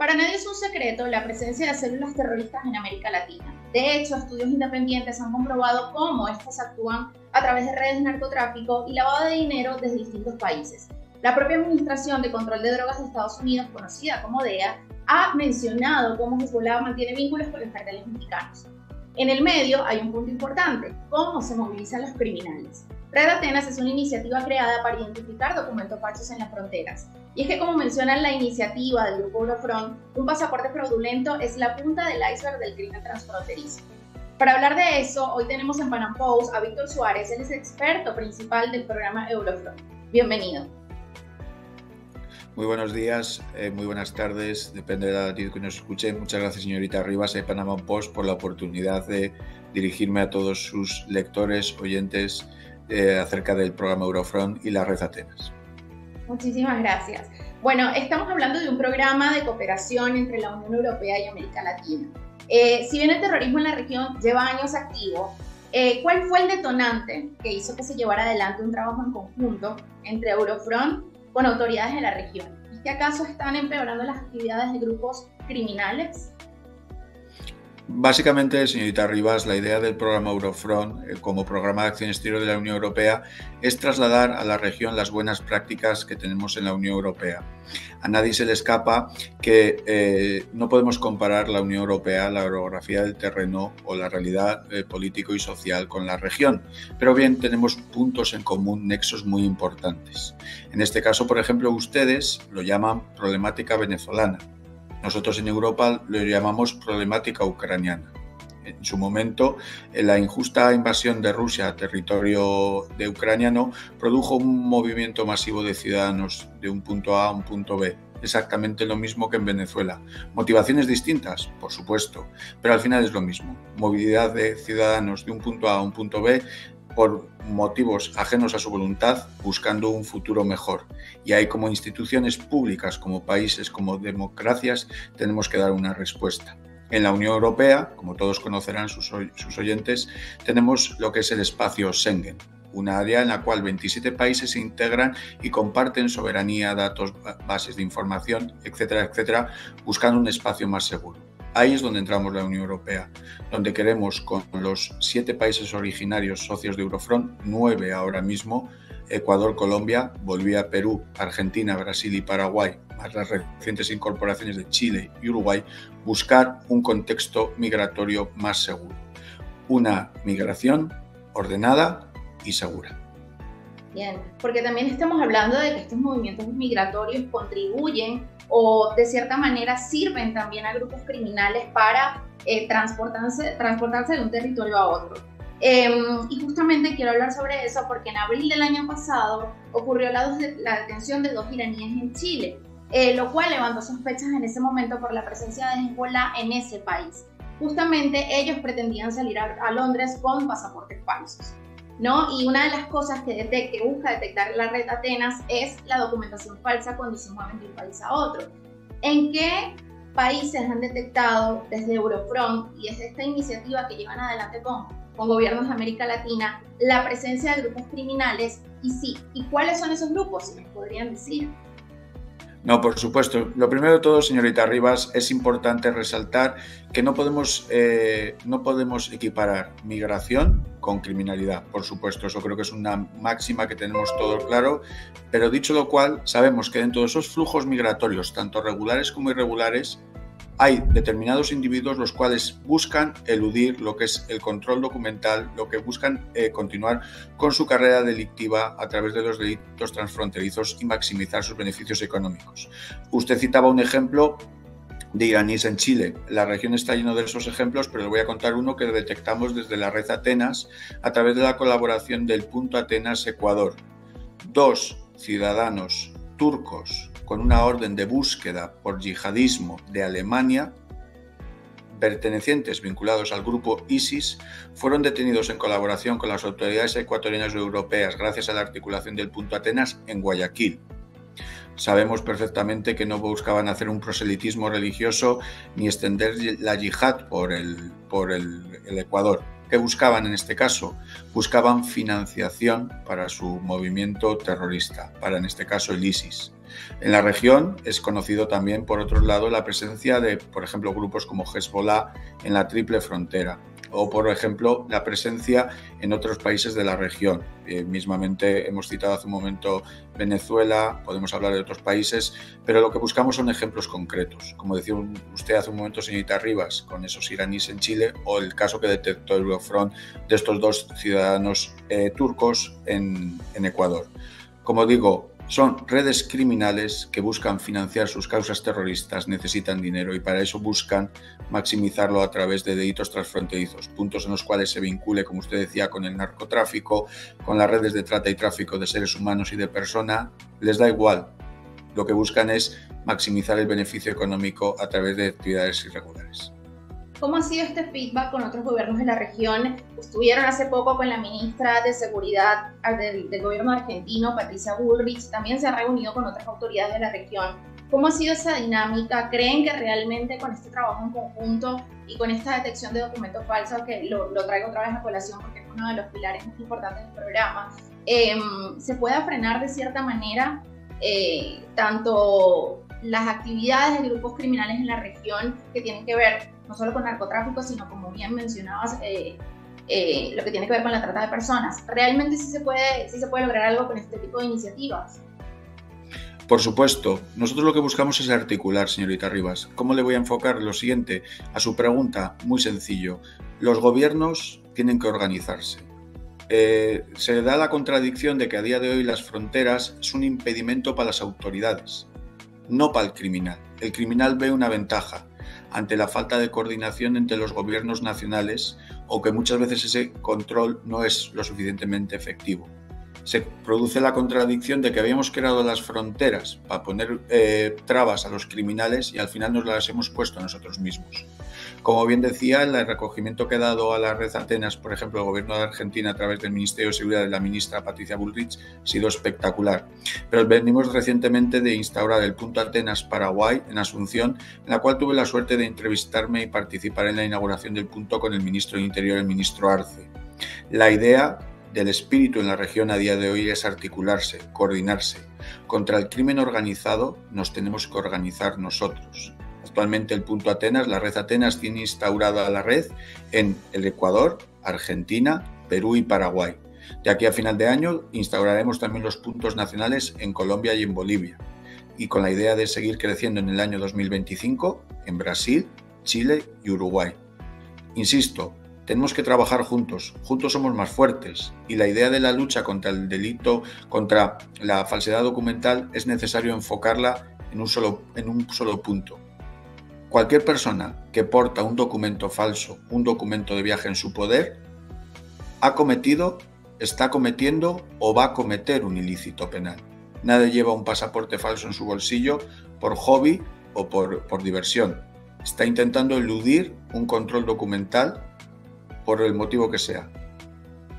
Para nadie es un secreto la presencia de células terroristas en América Latina. De hecho, estudios independientes han comprobado cómo estas actúan a través de redes de narcotráfico y lavado de dinero desde distintos países. La propia Administración de Control de Drogas de Estados Unidos, conocida como DEA, ha mencionado cómo Hezbollah mantiene vínculos con los carteles mexicanos. En el medio hay un punto importante: cómo se movilizan los criminales. Red Atenas es una iniciativa creada para identificar documentos falsos en las fronteras. Y es que, como menciona la iniciativa del grupo Eurofront, un pasaporte fraudulento es la punta del iceberg del crimen transfronterizo. Para hablar de eso, hoy tenemos en Panam Post a Víctor Suárez, él es experto principal del programa Eurofront. Bienvenido. Muy buenos días, muy buenas tardes, depende de la latitud que nos escuchen. Muchas gracias, señorita Rivas de Panam Post, por la oportunidad de dirigirme a todos sus lectores, oyentes, acerca del programa Eurofront y la Red Atenas. Muchísimas gracias. Bueno, estamos hablando de un programa de cooperación entre la Unión Europea y América Latina. Si bien el terrorismo en la región lleva años activo, ¿cuál fue el detonante que hizo que se llevara adelante un trabajo en conjunto entre Eurofront con autoridades de la región? ¿Es que acaso están empeorando las actividades de grupos criminales? Básicamente, señorita Rivas, la idea del programa Eurofront como programa de acción exterior de la Unión Europea es trasladar a la región las buenas prácticas que tenemos en la Unión Europea. A nadie se le escapa que no podemos comparar la Unión Europea, la orografía del terreno o la realidad político y social con la región, pero bien tenemos puntos en común, nexos muy importantes. En este caso, por ejemplo, ustedes lo llaman problemática venezolana. Nosotros en Europa lo llamamos problemática ucraniana. En su momento, la injusta invasión de Rusia a territorio de ucraniano produjo un movimiento masivo de ciudadanos de un punto A a un punto B. Exactamente lo mismo que en Venezuela. Motivaciones distintas, por supuesto, pero al final es lo mismo. Movilidad de ciudadanos de un punto A a un punto B por motivos ajenos a su voluntad, buscando un futuro mejor. Y ahí, como instituciones públicas, como países, como democracias, tenemos que dar una respuesta. En la Unión Europea, como todos conocerán sus oyentes, tenemos lo que es el espacio Schengen, una área en la cual 27 países se integran y comparten soberanía, datos, bases de información, etcétera, etcétera, buscando un espacio más seguro. Ahí es donde entramos la Unión Europea, donde queremos, con los 7 países originarios socios de Eurofront, 9 ahora mismo, Ecuador, Colombia, Bolivia, Perú, Argentina, Brasil y Paraguay, más las recientes incorporaciones de Chile y Uruguay, buscar un contexto migratorio más seguro. Una migración ordenada y segura. Bien, porque también estamos hablando de que estos movimientos migratorios contribuyen o de cierta manera sirven también a grupos criminales para transportarse de un territorio a otro. Y justamente quiero hablar sobre eso porque en abril del año pasado ocurrió la detención de 2 iraníes en Chile, lo cual levantó sospechas en ese momento por la presencia de Hezbollah en ese país. Justamente ellos pretendían salir a Londres con pasaportes falsos, ¿no? Y una de las cosas que busca detectar la red Atenas es la documentación falsa cuando se mueven de un país a otro. ¿En qué países han detectado desde Eurofront y desde esta iniciativa que llevan adelante con gobiernos de América Latina la presencia de grupos criminales? ¿Y cuáles son esos grupos? Si me podrían decir. No, por supuesto. Lo primero de todo, señorita Rivas, es importante resaltar que no podemos equiparar migración con criminalidad. Por supuesto, eso creo que es una máxima que tenemos todo claro, pero dicho lo cual, sabemos que dentro de esos flujos migratorios, tanto regulares como irregulares, hay determinados individuos los cuales buscan eludir lo que es el control documental, lo que buscan continuar con su carrera delictiva a través de los delitos transfronterizos y maximizar sus beneficios económicos. Usted citaba un ejemplo de iraníes en Chile. La región está llena de esos ejemplos, pero le voy a contar uno que detectamos desde la red Atenas a través de la colaboración del Punto Atenas Ecuador. 2 ciudadanos turcos con una orden de búsqueda por yihadismo de Alemania, pertenecientes vinculados al grupo ISIS, fueron detenidos en colaboración con las autoridades ecuatorianas o europeas gracias a la articulación del Punto Atenas en Guayaquil. Sabemos perfectamente que no buscaban hacer un proselitismo religioso ni extender la yihad por el Ecuador. ¿Qué buscaban en este caso? Buscaban financiación para su movimiento terrorista, para en este caso el ISIS. En la región es conocido también, por otro lado, la presencia de, por ejemplo, grupos como Hezbollah en la Triple Frontera, o, por ejemplo, la presencia en otros países de la región. Mismamente hemos citado hace un momento Venezuela, podemos hablar de otros países, pero lo que buscamos son ejemplos concretos. Como decía usted hace un momento, señorita Rivas, con esos iraníes en Chile, o el caso que detectó Eurofront de estos dos ciudadanos turcos en Ecuador. Como digo, son redes criminales que buscan financiar sus causas terroristas, necesitan dinero y para eso buscan maximizarlo a través de delitos transfronterizos, puntos en los cuales se vincule, como usted decía, con el narcotráfico, con las redes de trata y tráfico de seres humanos y de personas. Les da igual, lo que buscan es maximizar el beneficio económico a través de actividades irregulares. ¿Cómo ha sido este feedback con otros gobiernos de la región? Estuvieron hace poco con la ministra de Seguridad del gobierno argentino, Patricia Bullrich, también se ha reunido con otras autoridades de la región. ¿Cómo ha sido esa dinámica? ¿Creen que realmente con este trabajo en conjunto y con esta detección de documentos falsos, que lo traigo otra vez a colación porque es uno de los pilares más importantes del programa, se pueda frenar de cierta manera tanto las actividades de grupos criminales en la región que tienen que ver no solo con narcotráfico, sino como bien mencionabas, lo que tiene que ver con la trata de personas? ¿Realmente sí se puede lograr algo con este tipo de iniciativas? Por supuesto, nosotros lo que buscamos es articular, señorita Rivas. ¿Cómo le voy a enfocar? Lo siguiente, a su pregunta, muy sencillo. Los gobiernos tienen que organizarse. Se da la contradicción de que a día de hoy las fronteras es un impedimento para las autoridades, no para el criminal. El criminal ve una ventaja ante la falta de coordinación entre los gobiernos nacionales o que muchas veces ese control no es lo suficientemente efectivo. Se produce la contradicción de que habíamos creado las fronteras para poner trabas a los criminales y al final nos las hemos puesto nosotros mismos. Como bien decía, el recogimiento que ha dado a la red Atenas, por ejemplo, el gobierno de Argentina a través del Ministerio de Seguridad de la ministra Patricia Bullrich, ha sido espectacular. Pero venimos recientemente de instaurar el punto Atenas Paraguay en Asunción, en la cual tuve la suerte de entrevistarme y participar en la inauguración del punto con el ministro del Interior, el ministro Arce. La idea del espíritu en la región a día de hoy es articularse, coordinarse. Contra el crimen organizado nos tenemos que organizar nosotros. Actualmente el punto Atenas, la red Atenas, tiene instaurada la red en el Ecuador, Argentina, Perú y Paraguay. De aquí a final de año instauraremos también los puntos nacionales en Colombia y en Bolivia. Y con la idea de seguir creciendo en el año 2025 en Brasil, Chile y Uruguay. Insisto, tenemos que trabajar juntos somos más fuertes y la idea de la lucha contra el delito, contra la falsedad documental es necesario enfocarla en un solo punto. Cualquier persona que porta un documento falso, un documento de viaje en su poder, ha cometido, está cometiendo o va a cometer un ilícito penal. Nadie lleva un pasaporte falso en su bolsillo por hobby o por diversión. Está intentando eludir un control documental por el motivo que sea.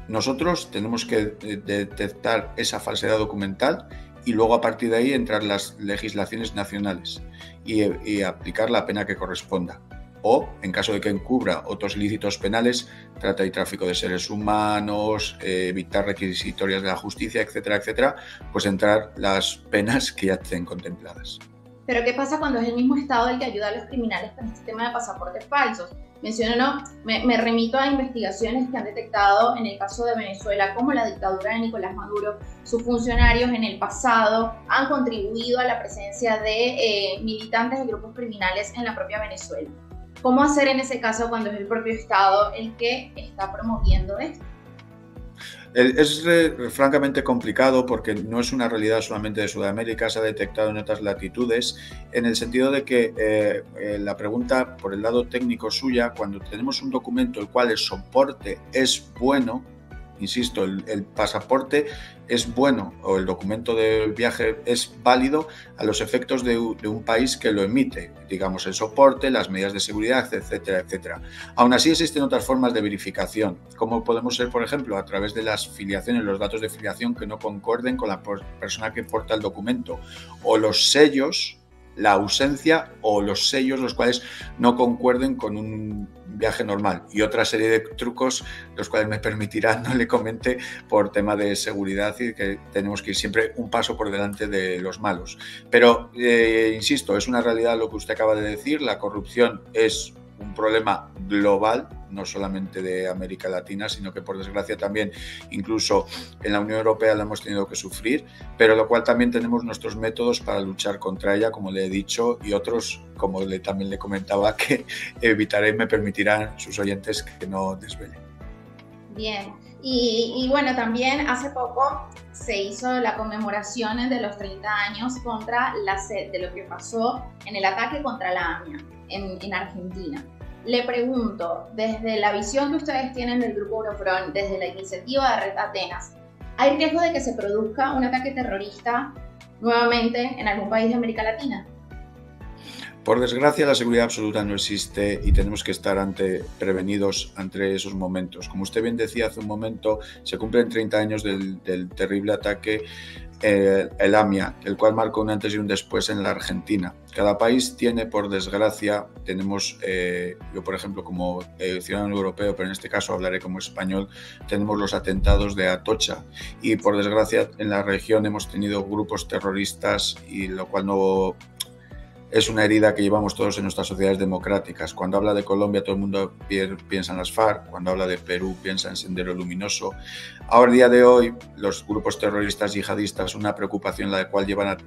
Nosotros tenemos que detectar esa falsedad documental y luego a partir de ahí entrar las legislaciones nacionales y aplicar la pena que corresponda. O, en caso de que encubra otros ilícitos penales, trata y tráfico de seres humanos, evitar requisitorias de la justicia, etcétera, etcétera, pues entrar las penas que ya estén contempladas. Pero ¿qué pasa cuando es el mismo Estado el que ayuda a los criminales con este tema de pasaportes falsos? Me remito a investigaciones que han detectado en el caso de Venezuela cómo la dictadura de Nicolás Maduro, sus funcionarios en el pasado han contribuido a la presencia de militantes de grupos criminales en la propia Venezuela. ¿Cómo hacer en ese caso cuando es el propio Estado el que está promoviendo esto? Es francamente complicado porque no es una realidad solamente de Sudamérica, se ha detectado en otras latitudes, en el sentido de que la pregunta por el lado técnico suya, cuando tenemos un documento el cual el soporte es bueno, insisto, el pasaporte es bueno o el documento de viaje es válido a los efectos de un país que lo emite, digamos el soporte, las medidas de seguridad, etcétera, etcétera. Aún así existen otras formas de verificación, como podemos ser, por ejemplo, a través de las filiaciones, los datos de filiación que no concuerden con la persona que porta el documento, o los sellos la ausencia o los sellos los cuales no concuerden con un viaje normal, y otra serie de trucos los cuales me permitirán no le comente por tema de seguridad y que tenemos que ir siempre un paso por delante de los malos. Pero insisto, es una realidad lo que usted acaba de decir, la corrupción es un problema global, no solamente de América Latina, sino que por desgracia también incluso en la Unión Europea la hemos tenido que sufrir, pero lo cual también tenemos nuestros métodos para luchar contra ella, como le he dicho, y otros, como también le comentaba, que evitaré, me permitirán sus oyentes que no desvelen. Bien, y bueno, también hace poco se hizo la conmemoración de los 30 años contra de lo que pasó en el ataque contra la AMIA en Argentina. Le pregunto, desde la visión que ustedes tienen del Grupo Eurofront, desde la iniciativa de Red Atenas, ¿hay riesgo de que se produzca un ataque terrorista nuevamente en algún país de América Latina? Por desgracia, la seguridad absoluta no existe y tenemos que estar prevenidos ante esos momentos. Como usted bien decía hace un momento, se cumplen 30 años del terrible ataque, el AMIA, el cual marcó un antes y un después en la Argentina. Cada país tiene, por desgracia, yo por ejemplo como ciudadano europeo, pero en este caso hablaré como español, tenemos los atentados de Atocha y por desgracia en la región hemos tenido grupos terroristas, y lo cual no es una herida que llevamos todos en nuestras sociedades democráticas. Cuando habla de Colombia, todo el mundo piensa en las FARC. Cuando habla de Perú, piensa en Sendero Luminoso. Ahora, día de hoy, los grupos terroristas yihadistas, una preocupación la cual llevan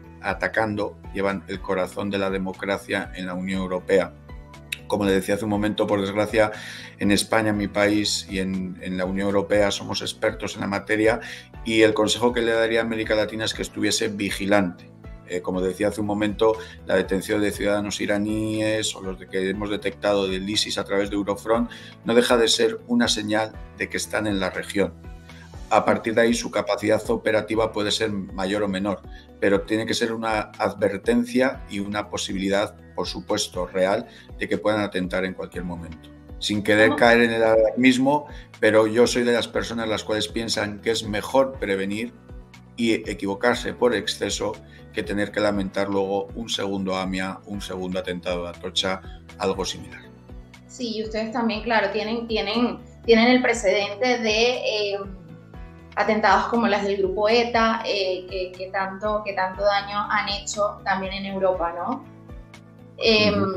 llevan el corazón de la democracia en la Unión Europea. Como le decía hace un momento, por desgracia, en España, mi país, y en la Unión Europea somos expertos en la materia, y el consejo que le daría a América Latina es que estuviese vigilante. Como decía hace un momento, la detención de ciudadanos iraníes o los que hemos detectado del ISIS a través de Eurofront no deja de ser una señal de que están en la región. A partir de ahí su capacidad operativa puede ser mayor o menor, pero tiene que ser una advertencia y una posibilidad, por supuesto, real de que puedan atentar en cualquier momento. Sin querer caer en el alarmismo, pero yo soy de las personas las cuales piensan que es mejor prevenir y equivocarse por exceso que tener que lamentar luego un segundo AMIA, un segundo atentado de Atocha, algo similar. Sí, y ustedes también, claro, tienen el precedente de atentados como las del grupo ETA, que tanto daño han hecho también en Europa, ¿no?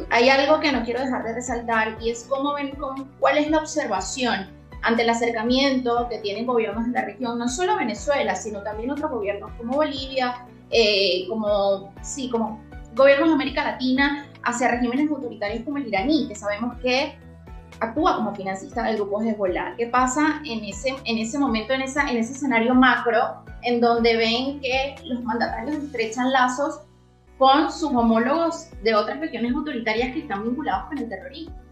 Hay algo que no quiero dejar de resaltar, y es cuál es la observación ante el acercamiento que tienen gobiernos de la región, no solo Venezuela, sino también otros gobiernos como Bolivia, como gobiernos de América Latina, hacia regímenes autoritarios como el iraní, que sabemos que actúa como financista del grupo Hezbollah. ¿Qué pasa en ese momento, en ese escenario macro, en donde ven que los mandatarios estrechan lazos con sus homólogos de otras regiones autoritarias que están vinculados con el terrorismo?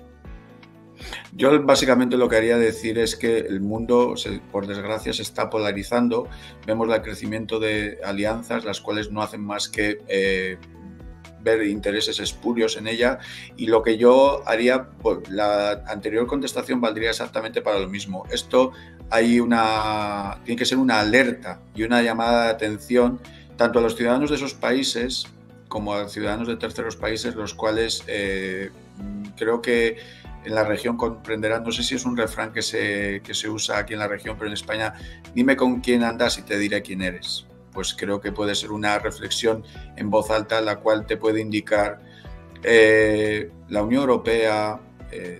Yo básicamente lo que quería decir es que el mundo, por desgracia, se está polarizando. Vemos el crecimiento de alianzas, las cuales no hacen más que ver intereses espurios en ella, y lo que yo haría, pues, la anterior contestación valdría exactamente para lo mismo. Esto tiene que ser una alerta y una llamada de atención tanto a los ciudadanos de esos países como a ciudadanos de terceros países, los cuales creo que en la región comprenderán, no sé si es un refrán que se usa aquí en la región, pero en España, dime con quién andas y te diré quién eres. Pues creo que puede ser una reflexión en voz alta, la cual te puede indicar la Unión Europea,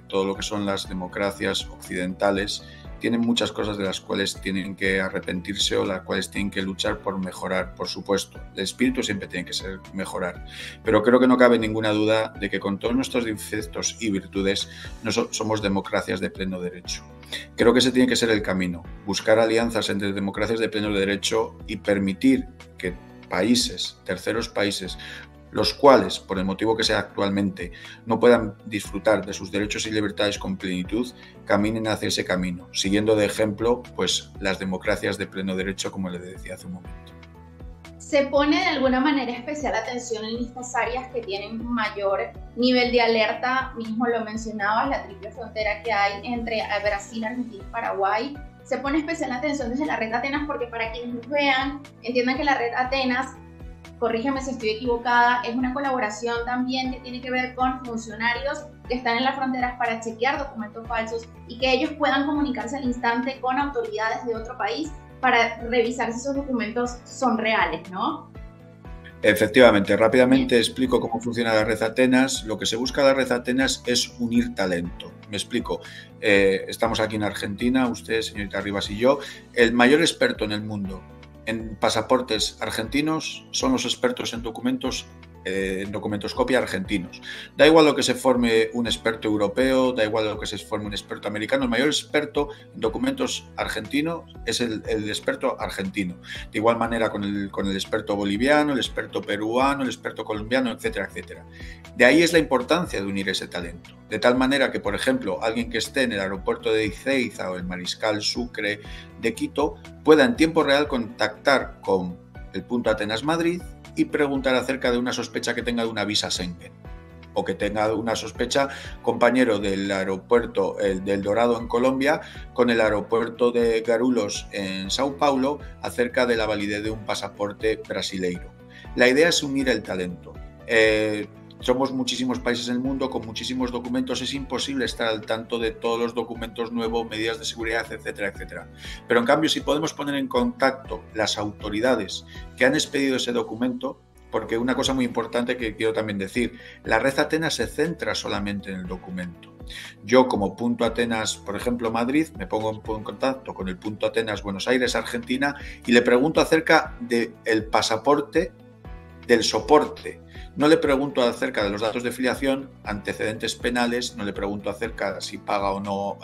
todo lo que son las democracias occidentales, tienen muchas cosas de las cuales tienen que arrepentirse o las cuales tienen que luchar por mejorar, por supuesto. El espíritu siempre tiene que ser mejorar, pero creo que no cabe ninguna duda de que con todos nuestros defectos y virtudes no somos democracias de pleno derecho. Creo que ese tiene que ser el camino, buscar alianzas entre democracias de pleno derecho y permitir que países, terceros países, los cuales, por el motivo que sea actualmente, no puedan disfrutar de sus derechos y libertades con plenitud, caminen hacia ese camino, siguiendo de ejemplo pues, las democracias de pleno derecho, como le decía hace un momento. ¿Se pone de alguna manera especial atención en estas áreas que tienen mayor nivel de alerta? Mismo lo mencionabas, la triple frontera que hay entre Brasil, Argentina y Paraguay. Se pone especial atención desde la Red Atenas porque, para quienes nos vean, entiendan que la Red Atenas corrígeme si estoy equivocada, es una colaboración también que tiene que ver con funcionarios que están en las fronteras para chequear documentos falsos y que ellos puedan comunicarse al instante con autoridades de otro país para revisar si esos documentos son reales, ¿no? Efectivamente, rápidamente explico cómo funciona la Red Atenas. Lo que se busca en la Red Atenas es unir talento. Me explico. Estamos aquí en Argentina, usted, señorita Rivas, y yo. El mayor experto en el mundo en pasaportes argentinos son los expertos en documentos documentoscopia argentinos. Da igual lo que se forme un experto europeo, da igual lo que se forme un experto americano, el mayor experto en documentos argentinos es el experto argentino. De igual manera con el experto boliviano, el experto peruano, el experto colombiano, etcétera, etcétera. De ahí es la importancia de unir ese talento. De tal manera que, por ejemplo, alguien que esté en el aeropuerto de Ezeiza o el Mariscal Sucre de Quito pueda en tiempo real contactar con el punto Atenas Madrid y preguntar acerca de una sospecha que tenga de una visa Schengen o que tenga una sospecha compañero del aeropuerto del Dorado en Colombia con el aeropuerto de Guarulhos en Sao Paulo acerca de la validez de un pasaporte brasileiro. La idea es unir el talento. Somos muchísimos países en el mundo con muchísimos documentos, es imposible estar al tanto de todos los documentos nuevos, medidas de seguridad, etcétera, etcétera. Pero en cambio, si podemos poner en contacto las autoridades que han expedido ese documento, porque una cosa muy importante que quiero también decir, la Red Atenas se centra solamente en el documento. Yo como punto Atenas, por ejemplo, Madrid, me pongo en contacto con el punto Atenas Buenos Aires, Argentina, y le pregunto acerca del pasaporte, del soporte. No le pregunto acerca de los datos de filiación, antecedentes penales, no le pregunto acerca de si paga o no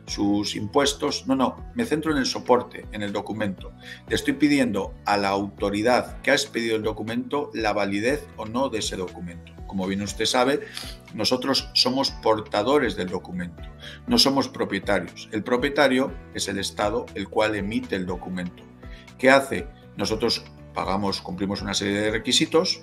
sus impuestos, no, me centro en el soporte, en el documento. Le estoy pidiendo a la autoridad que ha expedido el documento la validez o no de ese documento. Como bien usted sabe, nosotros somos portadores del documento, no somos propietarios. El propietario es el Estado, el cual emite el documento. ¿Qué hace? Nosotros cumplimos una serie de requisitos,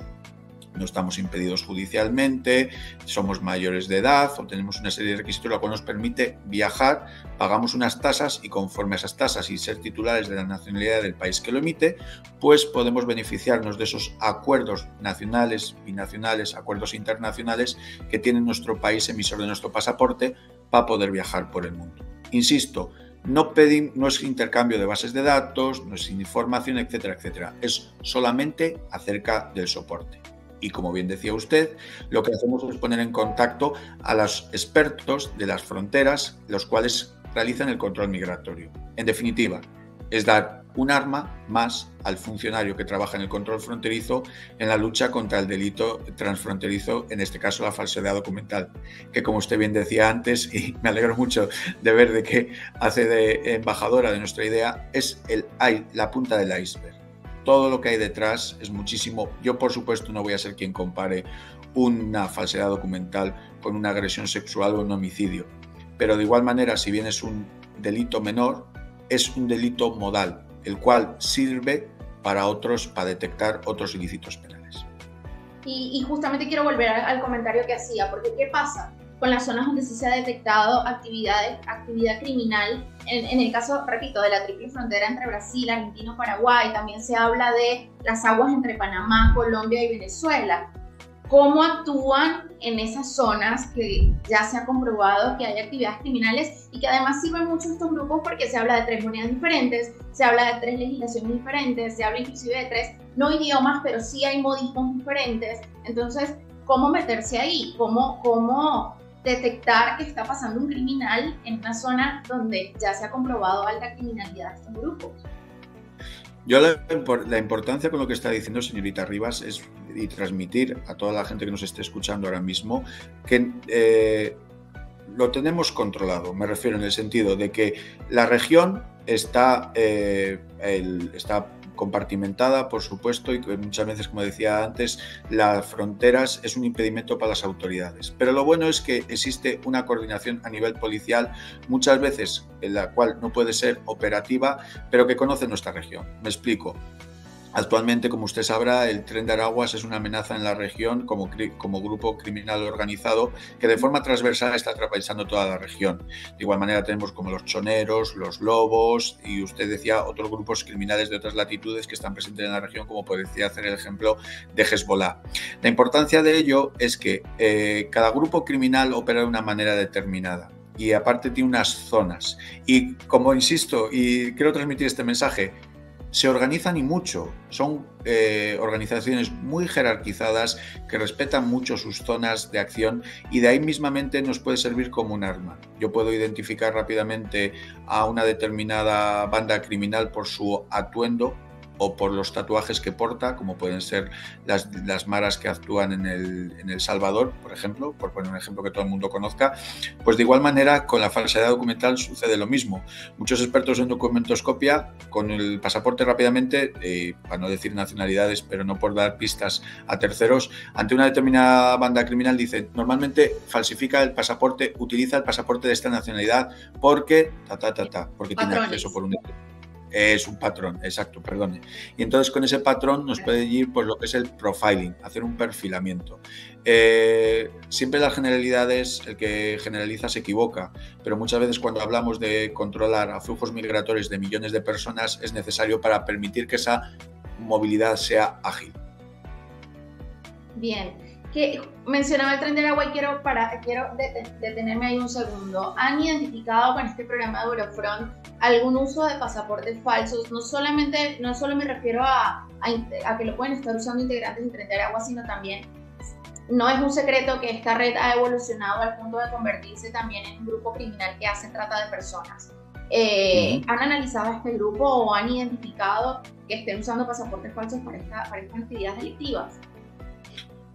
no estamos impedidos judicialmente, somos mayores de edad o tenemos una serie de requisitos la cual nos permite viajar, pagamos unas tasas y conforme a esas tasas y ser titulares de la nacionalidad del país que lo emite, pues podemos beneficiarnos de esos acuerdos nacionales, binacionales, acuerdos internacionales que tiene nuestro país emisor de nuestro pasaporte para poder viajar por el mundo. Insisto, no es intercambio de bases de datos, no es información, etcétera, etcétera. Es solamente acerca del soporte. Y como bien decía usted, lo que hacemos es poner en contacto a los expertos de las fronteras, los cuales realizan el control migratorio. En definitiva, es dar un arma más al funcionario que trabaja en el control fronterizo en la lucha contra el delito transfronterizo, en este caso la falsedad documental, que como usted bien decía antes, y me alegro mucho de ver de que hace de embajadora de nuestra idea, es la punta del iceberg. Todo lo que hay detrás es muchísimo. Yo, por supuesto, no voy a ser quien compare una falsedad documental con una agresión sexual o un homicidio, pero de igual manera, si bien es un delito menor, es un delito modal, el cual sirve para detectar otros ilícitos penales. Y justamente quiero volver al comentario que hacía, porque ¿qué pasa con las zonas donde sí se ha detectado actividad criminal? En el caso, repito, de la triple frontera entre Brasil, Argentina, Paraguay, también se habla de las aguas entre Panamá, Colombia y Venezuela. ¿Cómo actúan en esas zonas que ya se ha comprobado que hay actividades criminales y que además sirven mucho estos grupos porque se habla de 3 monedas diferentes, se habla de 3 legislaciones diferentes, se habla inclusive de 3, no idiomas, pero sí hay modismos diferentes? Entonces, ¿cómo meterse ahí? ¿Cómo detectar que está pasando un criminal en una zona donde ya se ha comprobado alta criminalidad de estos grupos? Yo la importancia con lo que está diciendo señorita Rivas es y transmitir a toda la gente que nos esté escuchando ahora mismo que lo tenemos controlado. Me refiero en el sentido de que la región está compartimentada, por supuesto, y muchas veces, como decía antes, las fronteras es un impedimento para las autoridades. Pero lo bueno es que existe una coordinación a nivel policial, muchas veces en la cual no puede ser operativa, pero que conoce nuestra región. Me explico. Actualmente, como usted sabrá, el Tren de Araguas es una amenaza en la región como grupo criminal organizado que de forma transversal está atravesando toda la región. De igual manera tenemos como los choneros, los lobos y usted decía otros grupos criminales de otras latitudes que están presentes en la región, como podría hacer el ejemplo de Hezbollah. La importancia de ello es que cada grupo criminal opera de una manera determinada. Y aparte tiene unas zonas. Y como insisto, y quiero transmitir este mensaje, se organizan y mucho, son organizaciones muy jerarquizadas que respetan mucho sus zonas de acción y de ahí mismamente nos puede servir como un arma. Yo puedo identificar rápidamente a una determinada banda criminal por su atuendo o por los tatuajes que porta, como pueden ser las maras que actúan en El Salvador, por ejemplo, por poner un ejemplo que todo el mundo conozca. Pues de igual manera con la falsedad documental sucede lo mismo. Muchos expertos en documentoscopia con el pasaporte rápidamente, para no decir nacionalidades, pero no por dar pistas a terceros, ante una determinada banda criminal dice, normalmente falsifica el pasaporte, utiliza el pasaporte de esta nacionalidad porque porque tiene acceso por un... Es un patrón, exacto, perdone. Y entonces con ese patrón nos puede ir pues, lo que es el profiling, hacer un perfilamiento. Siempre las generalidades, el que generaliza se equivoca, pero muchas veces cuando hablamos de controlar a flujos migratorios de millones de personas es necesario para permitir que esa movilidad sea ágil. Bien. Que mencionaba el Tren de Aragua y quiero detenerme ahí un segundo. ¿Han identificado con este programa de Eurofront algún uso de pasaportes falsos? No solo me refiero a que lo pueden estar usando integrantes del Tren de Aragua, sino también, no es un secreto que esta red ha evolucionado al punto de convertirse también en un grupo criminal que hace trata de personas. ¿Han analizado este grupo o han identificado que estén usando pasaportes falsos para estas actividades delictivas?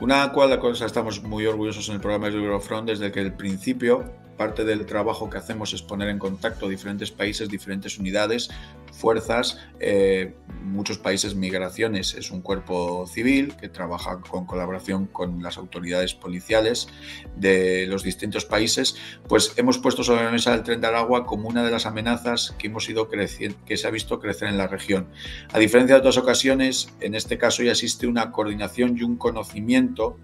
Una cosa estamos muy orgullosos en el programa de Eurofront desde que el principio, parte del trabajo que hacemos es poner en contacto diferentes países, diferentes unidades, fuerzas, muchos países migraciones. Es un cuerpo civil que trabaja con colaboración con las autoridades policiales de los distintos países. Pues hemos puesto sobre la mesa el Tren de Aragua como una de las amenazas que que se ha visto crecer en la región. A diferencia de otras ocasiones, en este caso ya existe una coordinación y un conocimiento.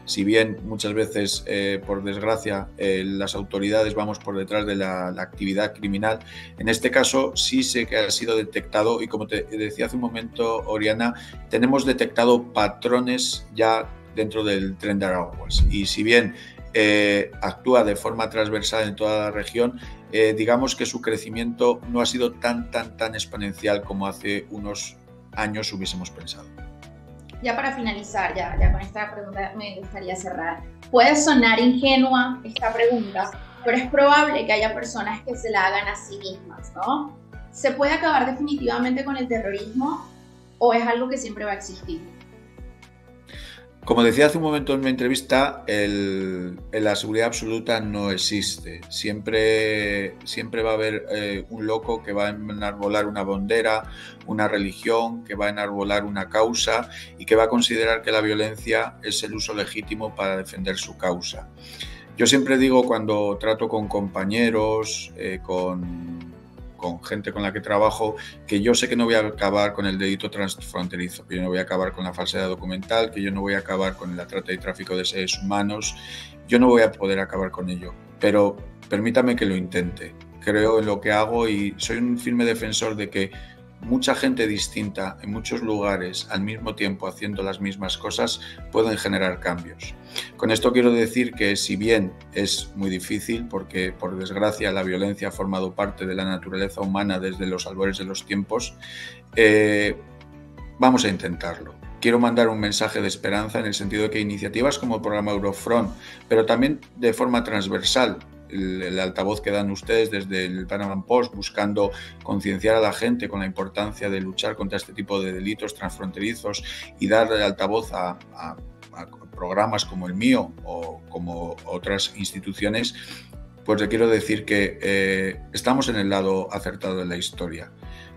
Si bien muchas veces, por desgracia, las autoridades vamos por detrás de la actividad criminal, en este caso sí sé que ha sido detectado y como te decía hace un momento, Oriana, tenemos detectado patrones ya dentro del Tren de Araguas y si bien actúa de forma transversal en toda la región, digamos que su crecimiento no ha sido tan exponencial como hace unos años hubiésemos pensado. Ya para finalizar, ya con esta pregunta me gustaría cerrar. Puede sonar ingenua esta pregunta, pero es probable que haya personas que se la hagan a sí mismas, ¿no? ¿Se puede acabar definitivamente con el terrorismo o es algo que siempre va a existir? Como decía hace un momento en mi entrevista, la seguridad absoluta no existe. Siempre va a haber un loco que va a enarbolar una bandera, una religión, que va a enarbolar una causa y que va a considerar que la violencia es el uso legítimo para defender su causa. Yo siempre digo cuando trato con compañeros, con gente con la que trabajo, que yo sé que no voy a acabar con el delito transfronterizo, que yo no voy a acabar con la falsedad documental, que yo no voy a acabar con la trata y tráfico de seres humanos, yo no voy a poder acabar con ello, pero permítame que lo intente. Creo en lo que hago y soy un firme defensor de que mucha gente distinta en muchos lugares al mismo tiempo haciendo las mismas cosas pueden generar cambios. Con esto quiero decir que si bien es muy difícil porque por desgracia la violencia ha formado parte de la naturaleza humana desde los albores de los tiempos, vamos a intentarlo. Quiero mandar un mensaje de esperanza en el sentido de que iniciativas como el programa Eurofront, pero también de forma transversal, el altavoz que dan ustedes desde el Panama Post buscando concienciar a la gente con la importancia de luchar contra este tipo de delitos transfronterizos y darle altavoz a programas como el mío o como otras instituciones, pues le quiero decir que estamos en el lado acertado de la historia.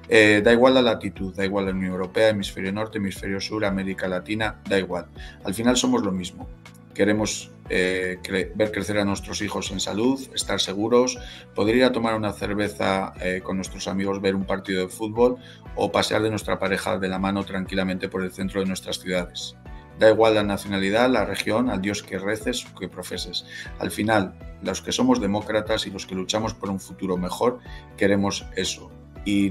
Da igual la latitud, da igual la Unión Europea, hemisferio norte, hemisferio sur, América Latina, da igual. Al final somos lo mismo. queremos ver crecer a nuestros hijos en salud, estar seguros, poder ir a tomar una cerveza con nuestros amigos, ver un partido de fútbol o pasear de nuestra pareja de la mano tranquilamente por el centro de nuestras ciudades. Da igual la nacionalidad, la región, al Dios que reces o que profeses. Al final, los que somos demócratas y los que luchamos por un futuro mejor, queremos eso. Y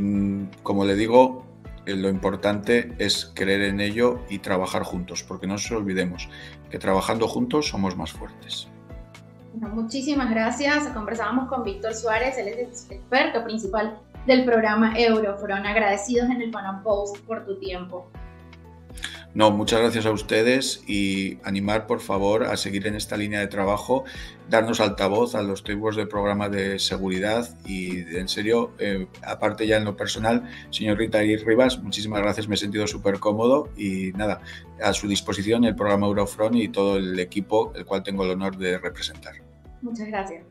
como le digo, lo importante es creer en ello y trabajar juntos, porque no nos olvidemos que trabajando juntos somos más fuertes. Bueno, muchísimas gracias. Conversábamos con Víctor Suárez, él es el experto principal del programa Eurofron. Agradecidos en el Panam Post por tu tiempo. No, muchas gracias a ustedes y animar, por favor, a seguir en esta línea de trabajo, darnos altavoz a los tipos de programas de seguridad y, en serio, aparte ya en lo personal, señorita Iris Rivas, muchísimas gracias, me he sentido súper cómodo y nada, a su disposición el programa Eurofron y todo el equipo, el cual tengo el honor de representar. Muchas gracias.